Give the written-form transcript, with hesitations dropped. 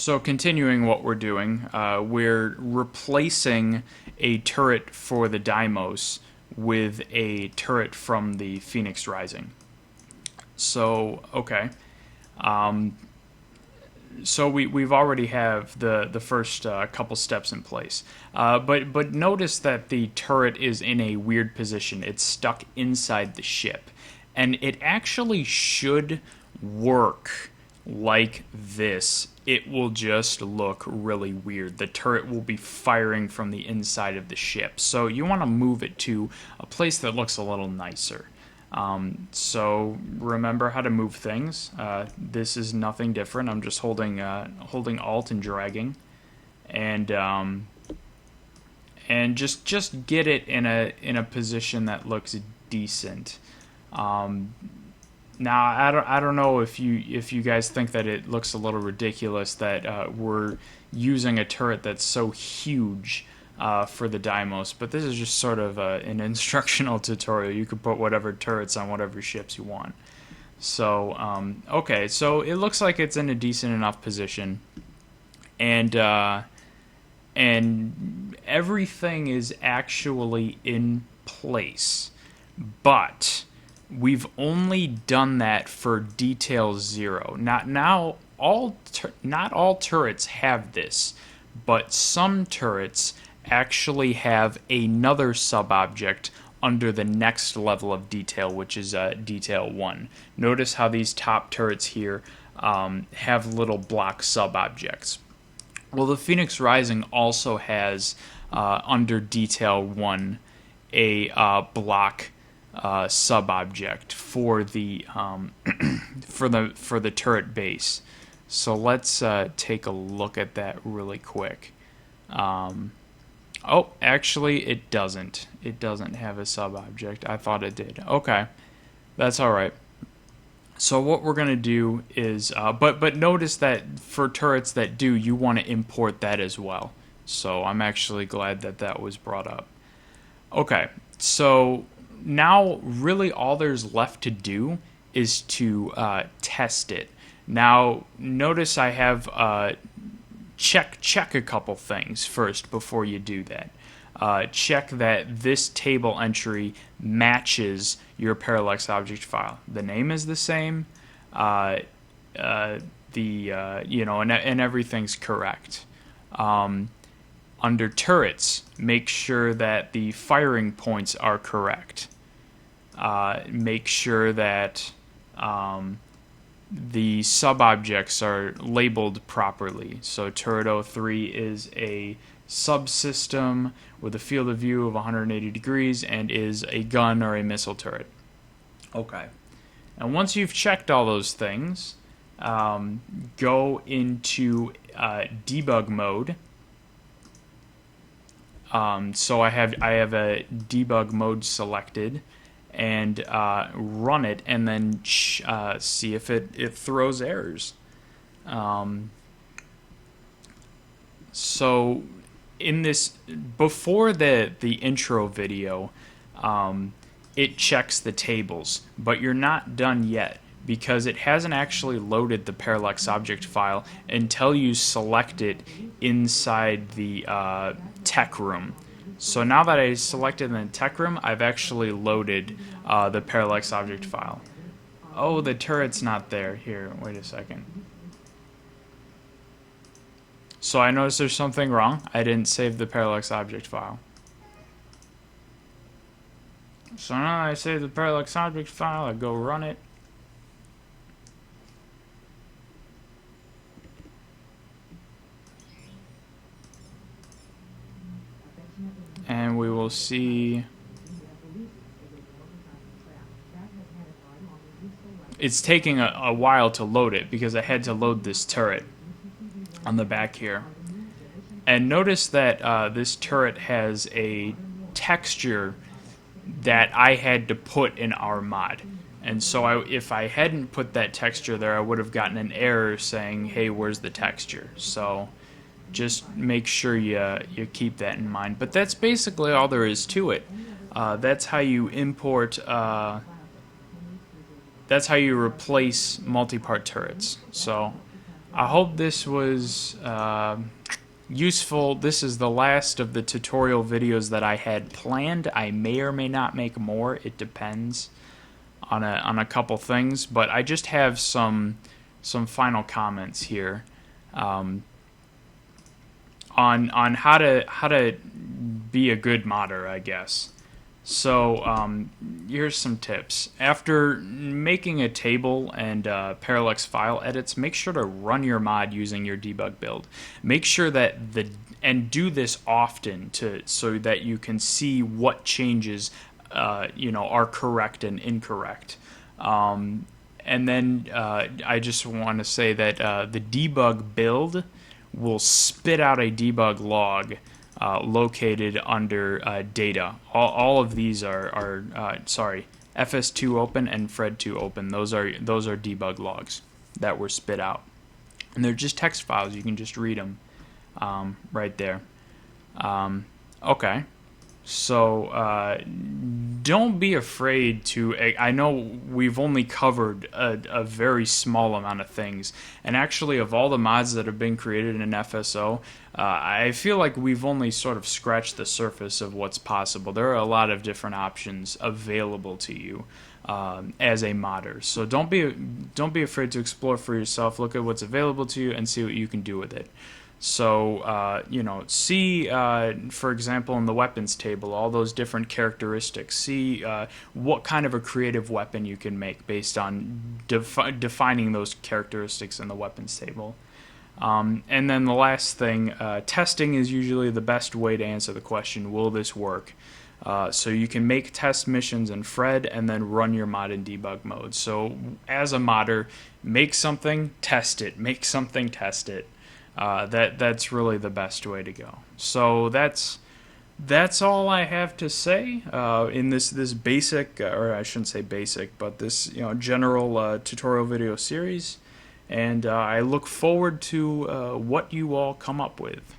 So continuing what we're doing, we're replacing a turret for the Deimos with a turret from the Phoenix Rising. So, okay. Um, so we've already have the first couple steps in place. But notice that the turret is in a weird position. It's stuck inside the ship. And it actually should work like this. It will just look really weird. The turret will be firing from the inside of the ship. So you want to move it to a place that looks a little nicer. So remember how to move things. This is nothing different. I'm just holding Alt and dragging, and just get it in a position that looks decent. Now I don't know if you guys think that it looks a little ridiculous that we're using a turret that's so huge for the Deimos, but this is just sort of an instructional tutorial. You can put whatever turrets on whatever ships you want. So okay, so it looks like it's in a decent enough position, and everything is actually in place, but we've only done that for detail 0. Not all turrets have this, but some turrets actually have another sub-object under the next level of detail, which is detail 1. Notice how these top turrets here have little block sub-objects. Well, the Phoenix Rising also has under detail 1 a block sub-object for the for the turret base. So let's take a look at that really quick. Oh, actually, it doesn't. It doesn't have a sub-object. I thought it did. Okay, that's all right. So what we're going to do is, but notice that for turrets that do, you want to import that as well. So I'm actually glad that that was brought up. Okay, so now really all there's left to do is to test it. Now, notice I have check a couple things first before you do that. Check that this table entry matches your parallax object file. The name is the same, and everything's correct. Under turrets, make sure that the firing points are correct. Make sure that the sub-objects are labeled properly. So turret 03 is a subsystem with a field of view of 180 degrees and is a gun or a missile turret. Okay. And once you've checked all those things, go into debug mode. So I have a debug mode selected, and run it, and then see if it throws errors. So in this, before the intro video, it checks the tables, but you're not done yet because it hasn't actually loaded the parallax object file until you select it inside the tech room. So now that I selected in the tech room, I've actually loaded the parallax object file. Oh, the turret's not there. Here, wait a second. So I noticed there's something wrong. I didn't save the parallax object file. So now that I save the parallax object file, I go run it. And we will see it's taking a while to load it because I had to load this turret on the back here. And notice that this turret has a texture that I had to put in our mod. And so if I hadn't put that texture there, I would have gotten an error saying, hey, where's the texture? So just make sure you keep that in mind. But that's basically all there is to it. That's how you import. That's how you replace multi-part turrets. So I hope this was useful. This is the last of the tutorial videos that I had planned. I may or may not make more. It depends on a couple things, but I just have some final comments here on how to be a good modder, I guess. So here's some tips. After making a table and parallax file edits, make sure to run your mod using your debug build. Make sure that and do this often so that you can see what changes are correct and incorrect. And then I just want to say that the debug build will spit out a debug log located under data. All of these are FS2 open and Fred2 open. Those are debug logs that were spit out, and they're just text files. You can just read them right there. Okay. So don't be afraid to. I know we've only covered a very small amount of things, and actually, of all the mods that have been created in FSO, I feel like we've only sort of scratched the surface of what's possible. There are a lot of different options available to you as a modder. So don't be afraid to explore for yourself. Look at what's available to you and see what you can do with it. So, see, for example, in the weapons table, all those different characteristics. See what kind of a creative weapon you can make based on defining those characteristics in the weapons table. And then the last thing, testing is usually the best way to answer the question, will this work? So you can make test missions in Fred and then run your mod in debug mode. So as a modder, make something, test it. Make something, test it. That's really the best way to go. So that's all I have to say in this basic, or I shouldn't say basic, but this general tutorial video series. And I look forward to what you all come up with.